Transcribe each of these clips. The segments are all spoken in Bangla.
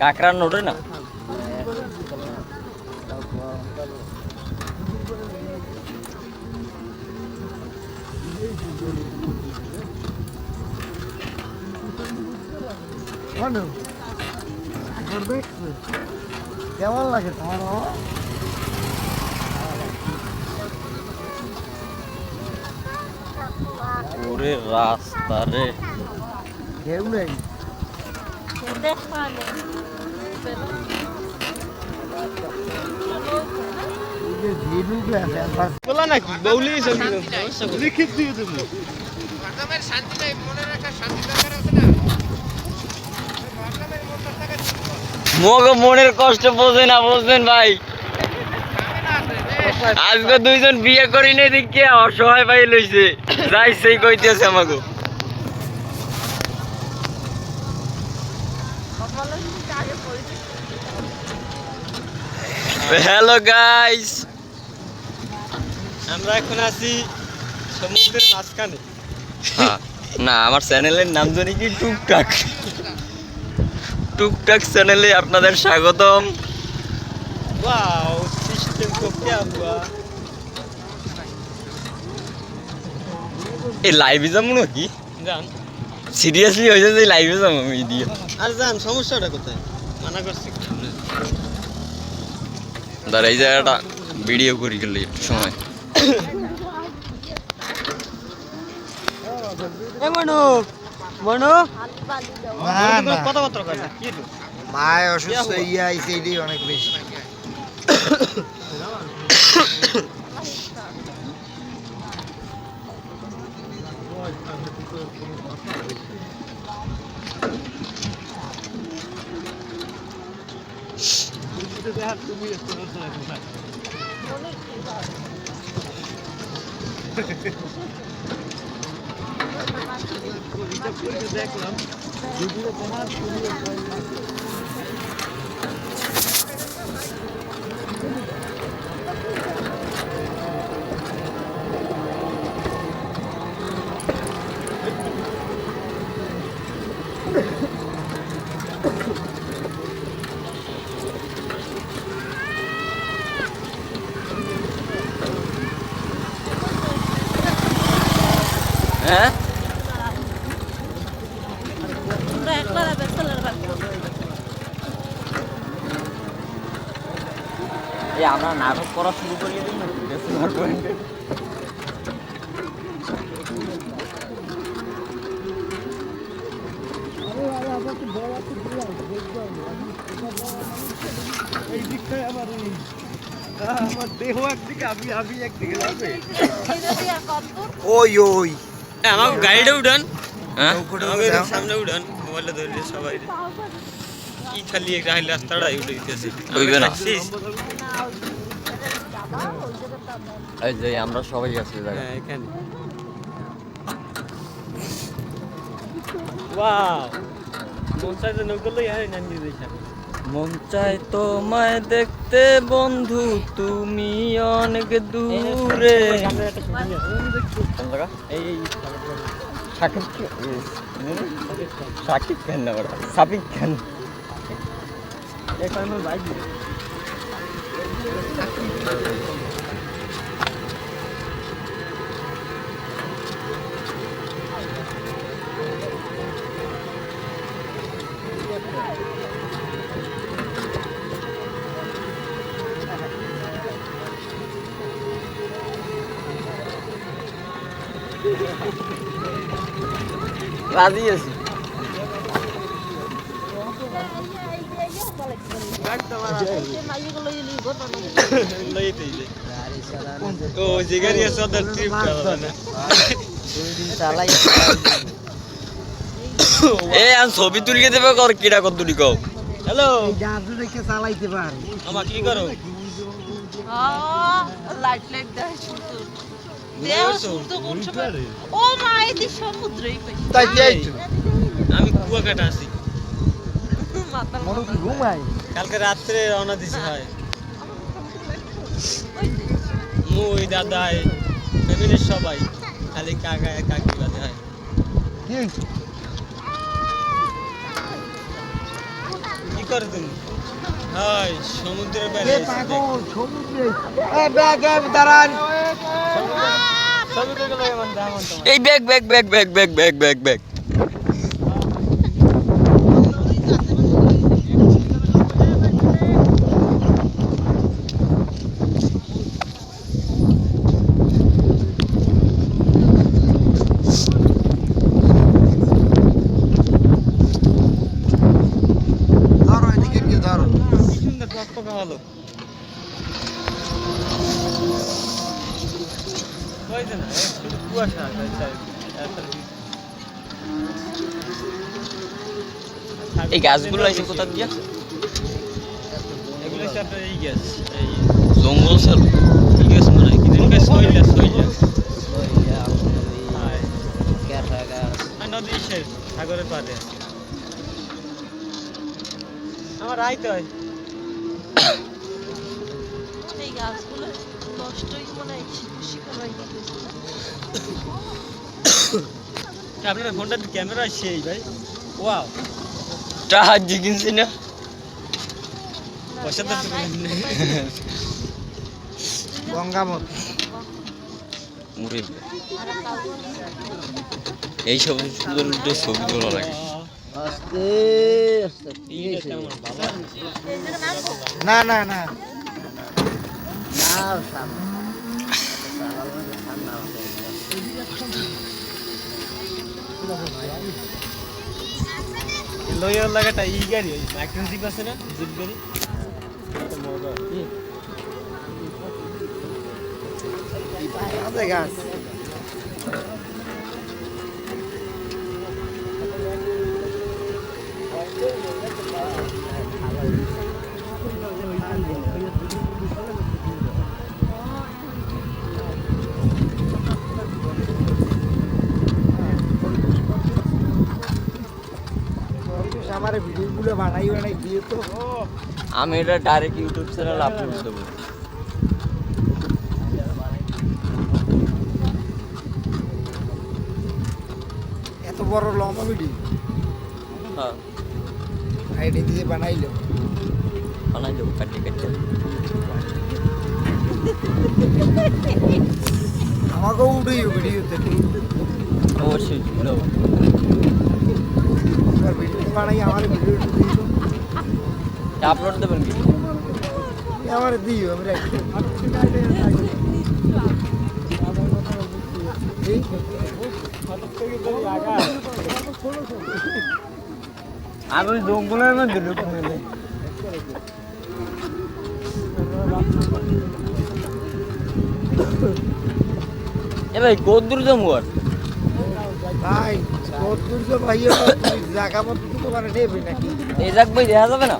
কাঁকড়ার নোটে না কেমন লাগে তোমার ওরে রাস্তা রে কেউ নেই বলা নাকি বৌলি লিখিত দিয়ে দেবো মগ মনের কষ্ট বোঝে না বুঝলেন ভাই আজকে দুইজন বিয়ে করি না দেখে অসহায় ভাই লইছে যাই সেই কইতেছে আমাকে হ্যালো গাইস আমরা এখন আছি সমুদ্রের মাঝখানে না আমার চ্যানেলের নাম জানি কি টুকটাক টুকটাক চ্যানেলে আপনাদের স্বাগতম ওয়াও সিস্টেম কো क्या हुआ এই লাইভে যাবো নাকি জান সিরিয়াসলি হয়েছে যে লাইভে যাবো আমি দিয়ে আর জান সমস্যাটা কোথায় মানা করছি দাঁড়া এই জায়গাটা ভিডিও করি গেলে একটু সময় কথাবার্তা কয় না কি তো মায় অসুস্থ ইয়া আইছে এটাই অনেক বেশি দেখলাম হ্যাঁ এই আমরা নাটক করা শুরু করিয়ে দিই না পয়েন্টে এই দিকটায় আমার আমার দেহ একদিকে আমি একদিকে যাবে ওই ওই আমার গাড়িটা উঠান হ্যাঁ আমাদের সামনে উঠান মোবাইলটা ধরে সবাই কি খালি একটা রাস্তাটা উঠে দিতেছে হইবে না এই যে আমরা সবাই আছি জায়গা হ্যাঁ এখানে ওয়াও মনসাইতে নকল ইয়ার নানি দেখান মন চায় তোমায় দেখতে বন্ধু তুমি অনেক দূরে কোন জায়গা এই সাকিব সাকিব খান না ওরা সাকিব খান এখানে বাইক রাজি আছি ও জিগারিয়া সদর ট্রিপ করা না এ আন ছবি তুলিয়ে দেবে কর কিরা কত তুলি কও হ্যালো জাদু দেখে চালাইতে পারে আমা কি করো লাইট লাইট দেয় সুন্দর দেহ সুন্দর কোন সময় ও মা এই সমুদ্রই তাই যাই তো আমি কুয়াকাটা আছি মাতাল মনে কি ঘুমাই কালকে রাত্রে রওনা দিছি হয় মুই দাদাই ফ্যামিলির সবাই খালি কাকা কাকি বাদে হয় কি হইছে? কি করে তুমি হয় সমুদ্রের এ পাড়ে পাগল সমুদ্রে এ ব্যাগ দাঁড়ান সমুদ্রে গেলে এমন দাম তো এই bag bag bag bag bag bag bag bag ধরো এদিকে কি ধরো কি সুন্দর টকটকা ভালো কইছে না শুধু কুয়াশা এই গাছগুলো আছে কোথা দিয়ে এগুলো হচ্ছে আপনার এই গ্যাস এই জঙ্গল স্যার কি গ্যাস মনে হয় কি যেন গ্যাস সইলা আর নদী শেষ সাগরের পাড়ে আমার আইতে হয় এই গাছগুলো নষ্টই মনে হয় শিকার হয়ে গেছে আপনার ফোনটাতে ক্যামেরা সেই ভাই ওয়াও টাহাজ কিনছি না পয়সা তো গঙ্গামতি মুরে এই সব সুন্দর সুন্দর ছবি তোলা লাগে আস্তে আস্তে কেমন বাবা না না না লইয়ার লাগাটা ই গাড়ি ওই ম্যাকটেন জিপ আছে না জিপ গাড়ি আমাদের গাছ আমার ভিডিওগুলো বানাই বানাই দিয়ে তো আমি এটা ডাইরেক্ট ইউটিউব চ্যানেল আপলোড দেবো এত বড় লম্বা ভিডিও হ্যাঁ আইডি দিয়ে বানাইলো বানাই দেবো কাটতে কাটতে আমাকেও উঠিও ভিডিওতে অবশ্যই দেবো ভিডিও বানাই আমার ভিডিও দিও আপলোড দেবেন কি আমার দিও আমি রাখি আমি জঙ্গলের মধ্যে ঢুকে গেলে এ ভাই কত দূর যাবো আর ভাই কতদূর যে ভাই জায়গা মতো তো তোমার নেবে নাকি এই যাক ভাই দেখা যাবে না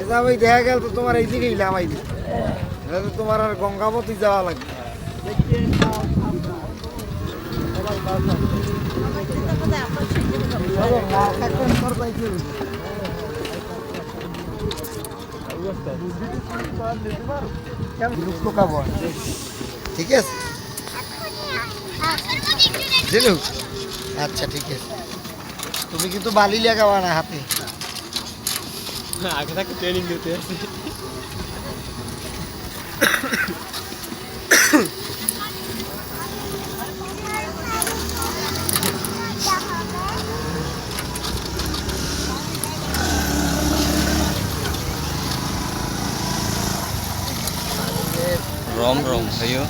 এটা ভাই দেখা গেল তো তোমার এই দিকেই নামাই দিবে তো তোমার আর গঙ্গাবতী যাওয়া লাগবে ঠিক আছে দিলু আচ্ছা ঠিক আছে তুমি কিন্তু বালি লাগাবা না হাতে আগে থেকে ট্রেনিং দিতে আছে রম রম ভাইও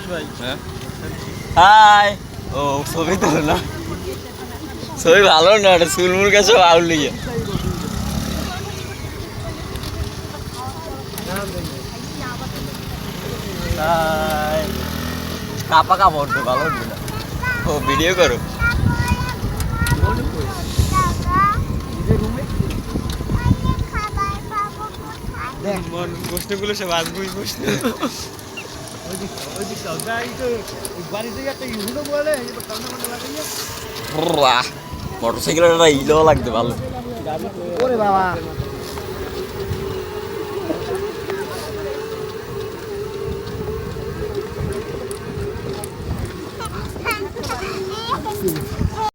ভাই হ্যাঁ হাই ও ছবি তো না ছবি ভালো না এটা চুলমুল গেছে আউল লিগে কাপা কাপড় তো ভালো উঠবে না ও ভিডিও করো মন প্রশ্নগুলো সব আসবই প্রশ্ন বাহ মোটরসাইকেলের একটা ইলেও লাগবে ভালো। ওরে বাবা